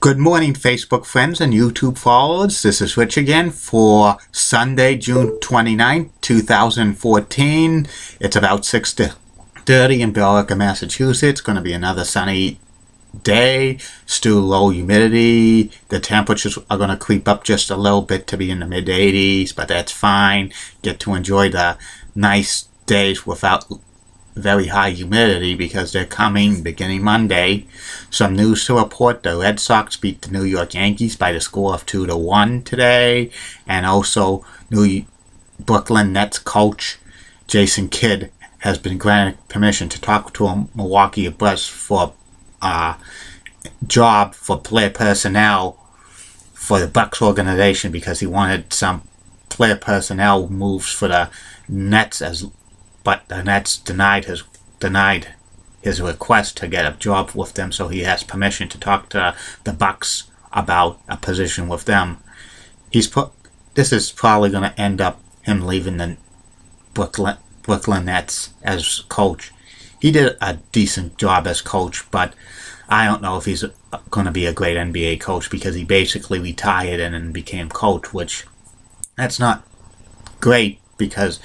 Good morning, Facebook friends and YouTube followers. This is Rich again for Sunday, June 29th, 2014. It's about 6:30 in Billerica, Massachusetts. Going to be another sunny day. Still low humidity. The temperatures are going to creep up just a little bit to be in the mid-80s, but that's fine. Get to enjoy the nice days without very high humidity because they're coming beginning Monday. Some news to report: the Red Sox beat the New York Yankees by the score of 2-1 today, and also Brooklyn Nets coach Jason Kidd has been granted permission to talk to a Milwaukee Bucks for a job for player personnel for the Bucks organization because he wanted some player personnel moves for the Nets but the Nets denied his request to get a job with them, so he has permission to talk to the Bucks about a position with them. This is probably going to end up him leaving the Brooklyn Nets as coach. He did a decent job as coach, but I don't know if he's going to be a great NBA coach because he basically retired and then became coach, which that's not great. Because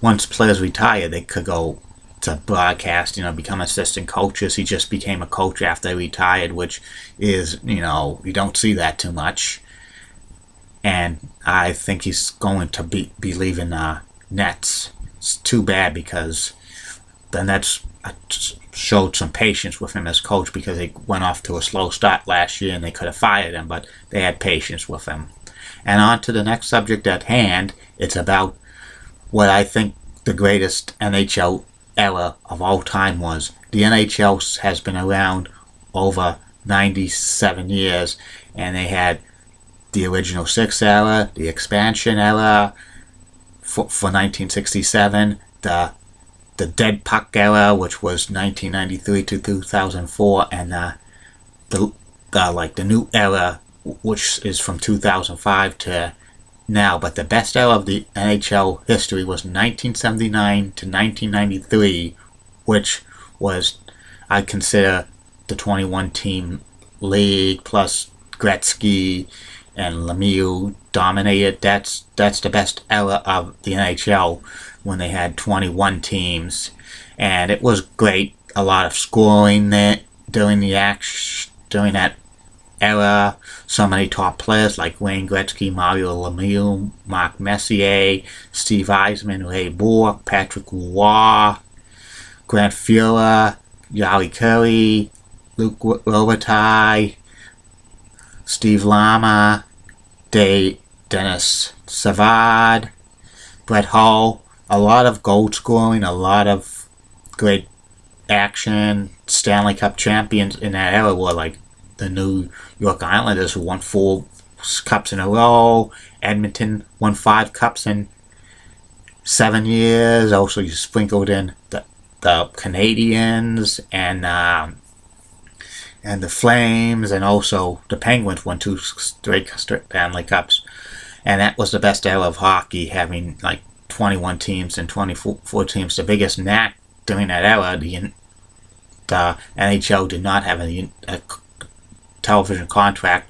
once players retire, they could go to broadcast, become assistant coaches. He just became a coach after he retired, which is, you don't see that too much. And I think he's going to be leaving the Nets. It's too bad because the Nets showed some patience with him as coach because they went off to a slow start last year and they could have fired him, but they had patience with him. And on to the next subject at hand. It's about what I think the greatest NHL era of all time was. The NHL has been around over 97 years, and they had the original six era, the expansion era for 1967, the dead puck era, which was 1993 to 2004, and the new era, which is from 2005 to now. But the best era of the NHL history was 1979 to 1993, which was, I consider, the 21-team league plus Gretzky and Lemieux dominated. That's the best era of the NHL when they had 21 teams, and it was great. A lot of scoring there during that era. So many top players like Wayne Gretzky, Mario Lemieux, Mark Messier, Steve Eisman, Ray Bourque, Patrick Roy, Grant Fuhrer, Yali Curry, Luc Robitaille, Steve Lama, Dennis Savard, Brett Hull. A lot of goal scoring, a lot of great action. Stanley Cup champions in that era were like the New York Islanders, who won 4 cups in a row. Edmonton won 5 cups in 7 years. Also, you sprinkled in the Canadiens and the Flames, and also the Penguins won 2 straight Stanley Cups. And that was the best era of hockey, having like 21 teams and 24 teams. The biggest knack during that era, the NHL did not have a television contract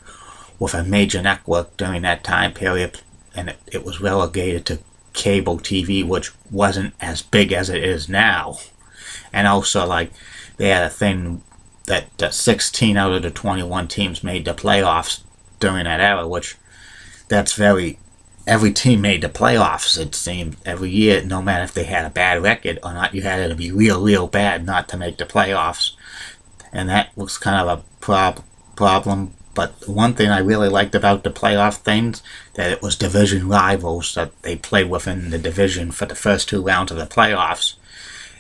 with a major network during that time period, and it was relegated to cable TV, which wasn't as big as it is now. And also, they had a thing that 16 out of the 21 teams made the playoffs during that era, which every team made the playoffs, it seemed, every year, no matter if they had a bad record or not. You had to be real bad not to make the playoffs, and that was kind of a problem. But one thing I really liked about the playoff things, that it was division rivals that they played within the division for the first 2 rounds of the playoffs,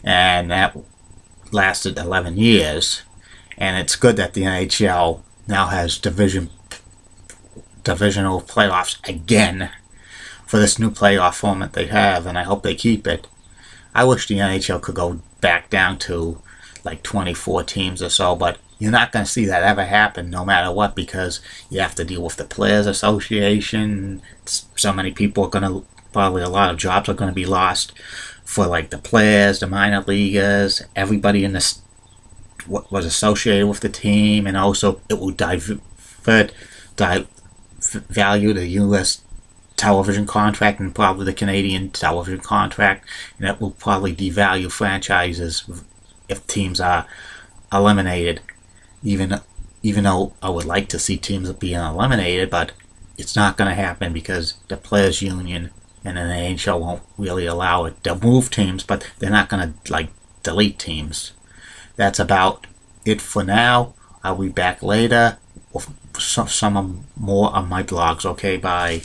and that lasted 11 years. And it's good that the NHL now has divisional playoffs again for this new playoff format they have, and I hope they keep it. I wish the NHL could go back down to like 24 teams or so, but you're not going to see that ever happen no matter what, because you have to deal with the Players Association. So many people are going to, probably a lot of jobs are going to be lost for like the players, the minor leaguers, everybody in the was associated with the team, and also it will Third, value the U.S. television contract and probably the Canadian television contract, and that will probably devalue franchises if teams are eliminated. Even though I would like to see teams being eliminated, but it's not going to happen because the players' union and the NHL won't really allow it. They'll move teams, but they're not going to delete teams. That's about it for now. I'll be back later with some more of my blogs. Okay, bye.